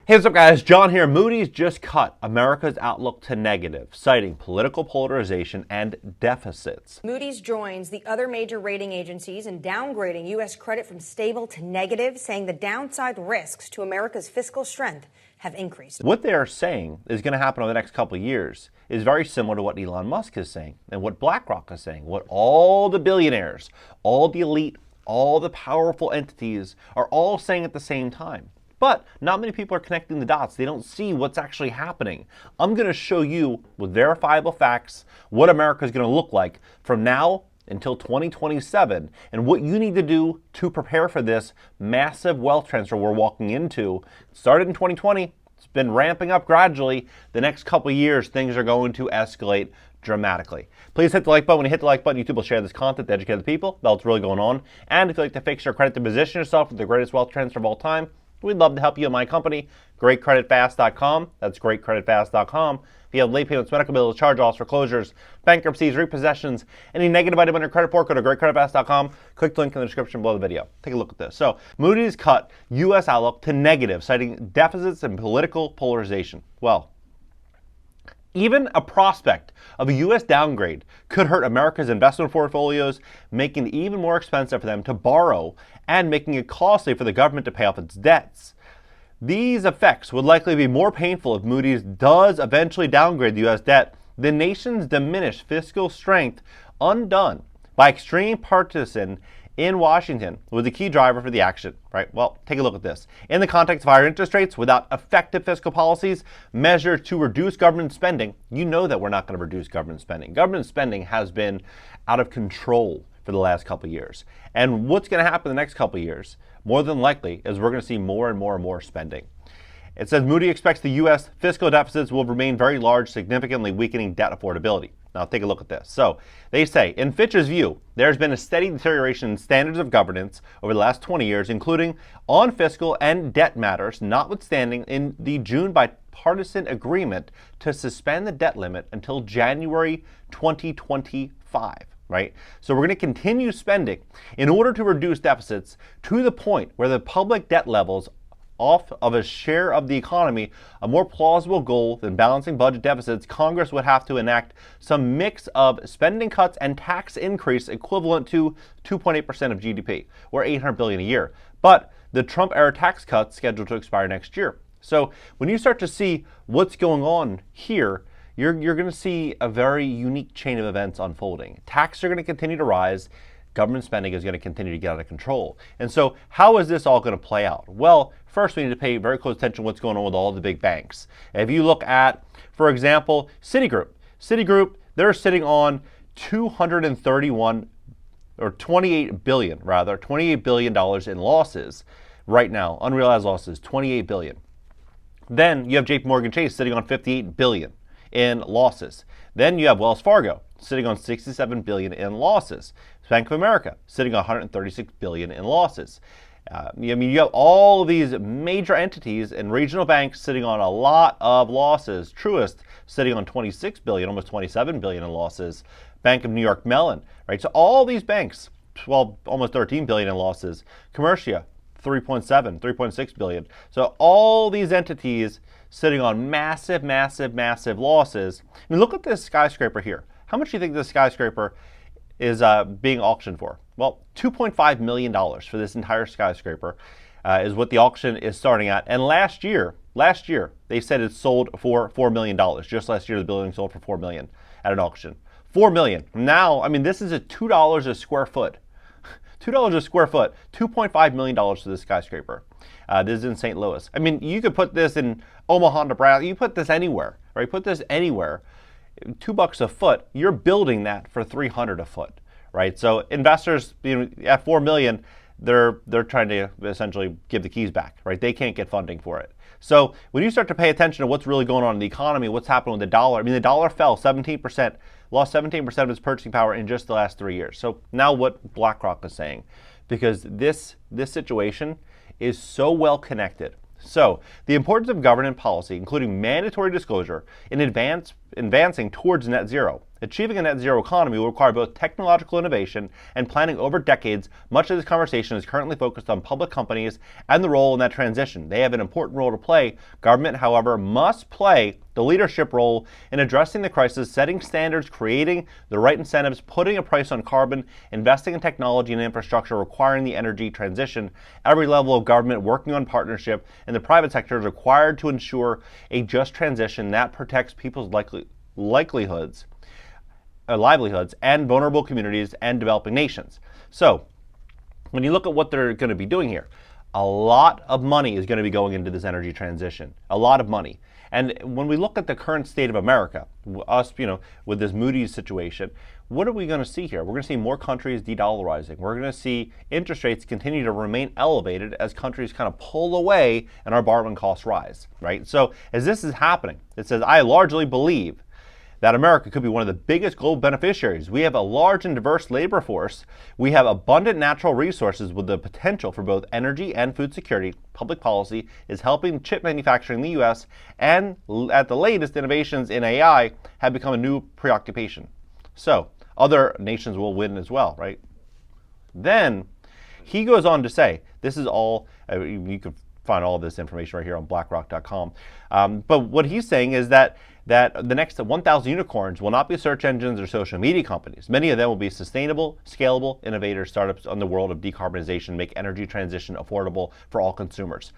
Hey, what's up guys? John here. Moody's just cut America's outlook to negative, citing political polarization and deficits. Moody's joins the other major rating agencies in downgrading U.S. credit from stable to negative, saying the downside risks to America's fiscal strength have increased. What they are saying is going to happen over the next couple of years is very similar to what Elon Musk is saying and what BlackRock is saying, what all the billionaires, all the elite, all the powerful entities are all saying at the same time. But not many people are connecting the dots. They don't see what's actually happening. I'm going to show you with verifiable facts what America is going to look like from now until 2027 and what you need to do to prepare for this massive wealth transfer we're walking into. It started in 2020. It's been ramping up gradually. The next couple of years, things are going to escalate dramatically. Please hit the like button. When you hit the like button, YouTube will share this content to educate the people about what's really going on. And if you'd like to fix your credit to position yourself for the greatest wealth transfer of all time, we'd love to help you in my company, GreatCreditFast.com. That's GreatCreditFast.com. If you have late payments, medical bills, charge-offs, foreclosures, bankruptcies, repossessions, any negative item on your credit report, go to GreatCreditFast.com. Click the link in the description below the video. Take a look at this. So Moody's cut U.S. outlook to negative, citing deficits and political polarization. Well, even a prospect of a U.S. downgrade could hurt America's investment portfolios, making it even more expensive for them to borrow and making it costly for the government to pay off its debts. These effects would likely be more painful if Moody's does eventually downgrade the U.S. debt. The nation's diminished fiscal strength, undone by extreme partisan in Washington, was the key driver for the action, right? Well, take a look at this. In the context of higher interest rates, without effective fiscal policies measured to reduce government spending, you know that we're not going to reduce government spending. Government spending has been out of control for the last couple of years. And what's going to happen in the next couple of years, more than likely, is we're going to see more and more and more spending. It says Moody expects the U.S. fiscal deficits will remain very large, significantly weakening debt affordability. Now take a look at this. So they say, in Fitch's view, there's been a steady deterioration in standards of governance over the last 20 years, including on fiscal and debt matters, notwithstanding in the June bipartisan agreement to suspend the debt limit until January 2025. Right? So we're going to continue spending in order to reduce deficits to the point where the public debt levels off of a share of the economy, a more plausible goal than balancing budget deficits. Congress would have to enact some mix of spending cuts and tax increase equivalent to 2.8% of GDP, or $800 billion a year. But the Trump-era tax cuts scheduled to expire next year. So when you start to see what's going on here, you're going to see a very unique chain of events unfolding. Taxes are going to continue to rise. Government spending is going to continue to get out of control. And so how is this all going to play out? Well, first we need to pay very close attention to what's going on with all the big banks. If you look at, for example, Citigroup, they're sitting on $28 billion in losses right now, unrealized losses, $28 billion. Then you have JP Morgan Chase sitting on $58 billion in losses. Then you have Wells Fargo sitting on $67 billion in losses. Bank of America sitting on $136 billion in losses. You have all of these major entities and regional banks sitting on a lot of losses. Truist sitting on $26 billion, almost $27 billion in losses. Bank of New York Mellon, right? So all these banks, almost $13 billion in losses. Commercia, $3.6 billion. So all these entities sitting on massive losses. I mean, look at this skyscraper here. How much do you think this skyscraper is being auctioned for? Well, $2.5 million for this entire skyscraper is what the auction is starting at. And last year, they said it sold for $4 million. Just last year, the building sold for $4 million at an auction. $4 million. Now, I mean, this is at $2 a square foot. $2 a square foot, $2.5 million for this skyscraper. This is in St. Louis. I mean, you could put this in Omaha, Nebraska. You put this anywhere, right? Put this anywhere. $2 a foot, you're building that for $300 a foot, right? So investors, at $4 million, they're trying to essentially give the keys back, right? They can't get funding for it. So when you start to pay attention to what's really going on in the economy, what's happening with the dollar, I mean, the dollar fell 17%, lost 17% of its purchasing power in just the last 3 years. So now what BlackRock is saying, because this situation is so well connected. So the importance of government policy, including mandatory disclosure in advance advancing towards net zero. Achieving a net zero economy will require both technological innovation and planning over decades. Much of this conversation is currently focused on public companies and the role in that transition. They have an important role to play. Government, however, must play the leadership role in addressing the crisis, setting standards, creating the right incentives, putting a price on carbon, investing in technology and infrastructure, requiring the energy transition. Every level of government working on partnership and the private sector is required to ensure a just transition that protects people's livelihoods and vulnerable communities and developing nations. So when you look at what they're going to be doing here, a lot of money is going to be going into this energy transition, a lot of money. And when we look at the current state of America, us, with this Moody's situation, what are we going to see here? We're going to see more countries de-dollarizing. We're going to see interest rates continue to remain elevated as countries kind of pull away and our borrowing costs rise, right? So as this is happening, it says, I largely believe that America could be one of the biggest global beneficiaries. We have a large and diverse labor force. We have abundant natural resources with the potential for both energy and food security. Public policy is helping chip manufacturing in the U.S. and at the latest, innovations in AI have become a new preoccupation. So other nations will win as well, right? Then he goes on to say, this is all, you can find all this information right here on blackrock.com. But what he's saying is that the next 1,000 unicorns will not be search engines or social media companies. Many of them will be sustainable, scalable, innovators, startups in the world of decarbonization, make energy transition affordable for all consumers.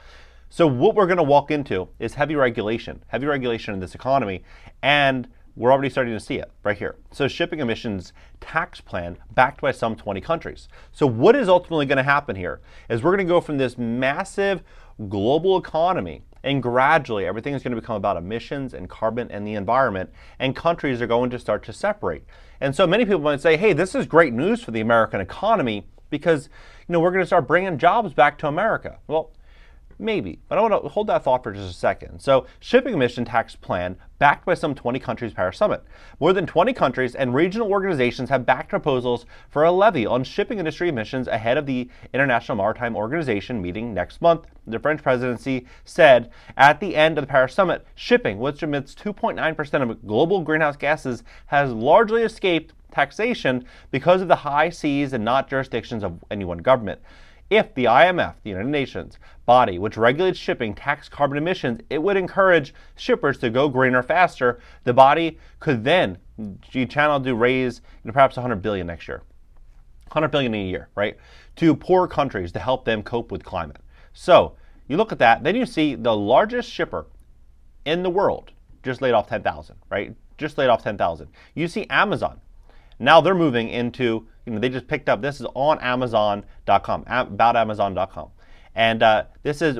So what we're going to walk into is heavy regulation in this economy, and we're already starting to see it right here. So shipping emissions tax plan backed by some 20 countries. So what is ultimately going to happen here is we're going to go from this massive global economy, and gradually everything is going to become about emissions and carbon and the environment, and countries are going to start to separate. And so many people might say, hey, this is great news for the American economy because we're going to start bringing jobs back to America. Well, maybe, but I want to hold that thought for just a second. So shipping emission tax plan backed by some 20 countries Paris Summit. More than 20 countries and regional organizations have backed proposals for a levy on shipping industry emissions ahead of the International Maritime Organization meeting next month. The French presidency said at the end of the Paris Summit, shipping, which emits 2.9% of global greenhouse gases, has largely escaped taxation because of the high seas and not jurisdictions of any one government. If the IMF, the United Nations body, which regulates shipping, tax carbon emissions, it would encourage shippers to go greener faster. The body could then be channeled to raise perhaps $100 billion next year, $100 billion a year, right, to poor countries to help them cope with climate. So you look at that, then you see the largest shipper in the world just laid off 10,000, right? Just laid off 10,000. You see Amazon. Now they're moving into, they just picked up, this is on Amazon.com, about Amazon.com. And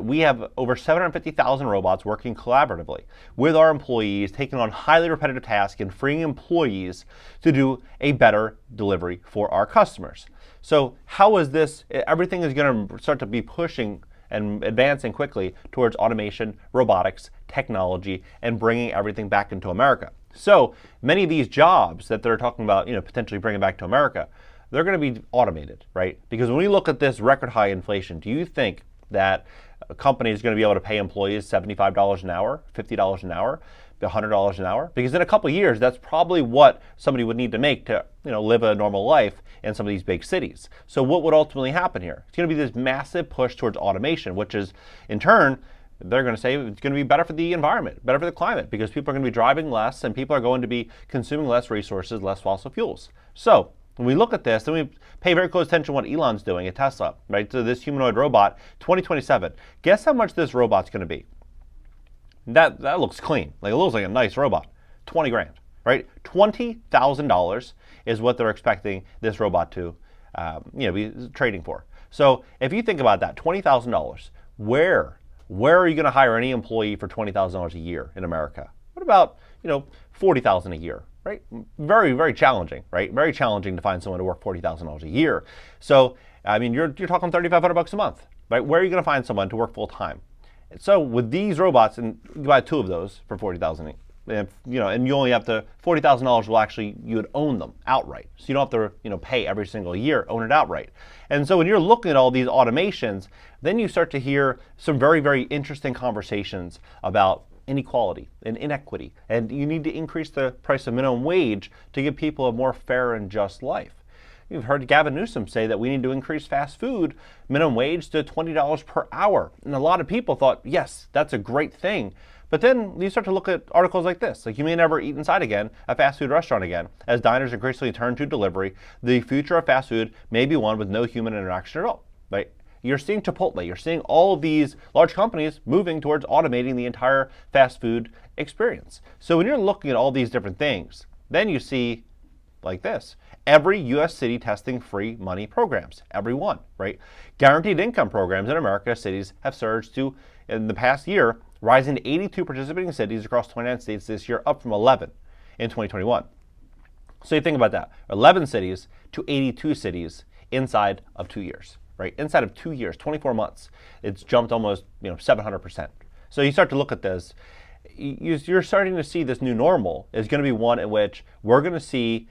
we have over 750,000 robots working collaboratively with our employees, taking on highly repetitive tasks and freeing employees to do a better delivery for our customers. So how is this, everything is going to start to be pushing and advancing quickly towards automation, robotics, technology, and bringing everything back into America. So many of these jobs that they're talking about, potentially bringing back to America, they're going to be automated, right? Because when we look at this record high inflation, do you think that a company is going to be able to pay employees $75 an hour, $50 an hour, $100 an hour? Because in a couple of years, that's probably what somebody would need to make to, live a normal life in some of these big cities. So what would ultimately happen here? It's going to be this massive push towards automation, which is in turn, they're going to say it's going to be better for the environment, better for the climate, because people are going to be driving less and people are going to be consuming less resources, less fossil fuels. So when we look at this, then we pay very close attention to what Elon's doing at Tesla, right? So this humanoid robot, 2027. Guess how much this robot's going to be? That looks clean. Like it looks like a nice robot. 20 grand, right? $20,000 is what they're expecting this robot to, be trading for. So if you think about that, $20,000, where are you going to hire any employee for $20,000 a year in America? What about, $40,000 a year, right? Very, very challenging, right? Very challenging to find someone to work $40,000 a year. So, you're talking $3,500 a month, right? Where are you going to find someone to work full time? So with these robots, and you buy 2 of those for $40,000, and you only have to, $40,000 will actually, you would own them outright. So you don't have to, pay every single year, own it outright. And so when you're looking at all these automations, then you start to hear some very, very interesting conversations about inequality and inequity. And you need to increase the price of minimum wage to give people a more fair and just life. You've heard Gavin Newsom say that we need to increase fast food minimum wage to $20 per hour. And a lot of people thought, yes, that's a great thing. But then you start to look at articles like this, like you may never eat inside again, a fast food restaurant again. As diners increasingly turn to delivery, the future of fast food may be one with no human interaction at all, right? You're seeing Chipotle, you're seeing all of these large companies moving towards automating the entire fast food experience. So when you're looking at all these different things, then you see like this. Every U.S. city testing free money programs, every one, right? Guaranteed income programs in America, cities have surged to, in the past year, rising to 82 participating cities across 29 states this year, up from 11 in 2021. So you think about that, 11 cities to 82 cities inside of 2 years, right? Inside of 2 years, 24 months, it's jumped almost 700%. So you start to look at this, you're starting to see this new normal is going to be one in which we're going to see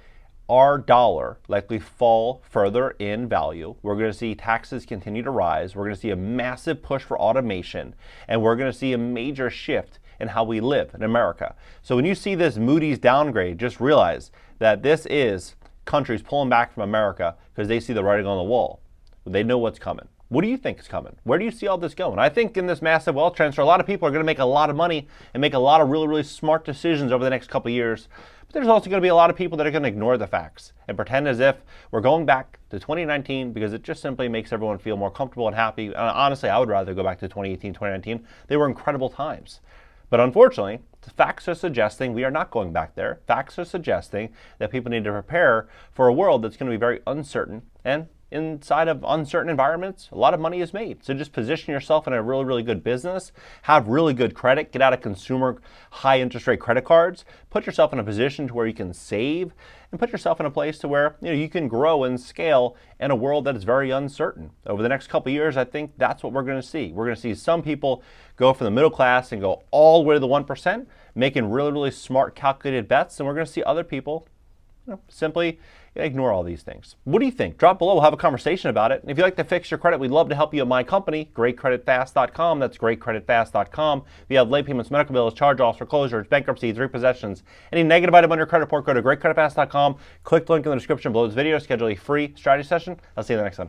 our dollar likely fall further in value. We're going to see taxes continue to rise. We're going to see a massive push for automation, and we're going to see a major shift in how we live in America. So when you see this Moody's downgrade, just realize that this is countries pulling back from America because they see the writing on the wall. They know what's coming. What do you think is coming? Where do you see all this going? I think in this massive wealth transfer, a lot of people are going to make a lot of money and make a lot of really, really smart decisions over the next couple of years. But there's also going to be a lot of people that are going to ignore the facts and pretend as if we're going back to 2019 because it just simply makes everyone feel more comfortable and happy. And honestly, I would rather go back to 2018, 2019. They were incredible times. But unfortunately, the facts are suggesting we are not going back there. Facts are suggesting that people need to prepare for a world that's going to be very uncertain, and inside of uncertain environments, a lot of money is made. So just position yourself in a really, really good business, have really good credit, get out of consumer high interest rate credit cards, put yourself in a position to where you can save, and put yourself in a place to where you can grow and scale in a world that is very uncertain. Over the next couple of years, I think that's what we're going to see. We're going to see some people go from the middle class and go all the way to the 1%, making really, really smart, calculated bets, and we're going to see other people simply ignore all these things. What do you think? Drop below. We'll have a conversation about it. And if you'd like to fix your credit, we'd love to help you at my company, GreatCreditFast.com. That's GreatCreditFast.com. If you have late payments, medical bills, charge-offs, foreclosures, bankruptcies, repossessions, any negative item on your credit report, go to GreatCreditFast.com. Click the link in the description below this video. Schedule a free strategy session. I'll see you in the next one.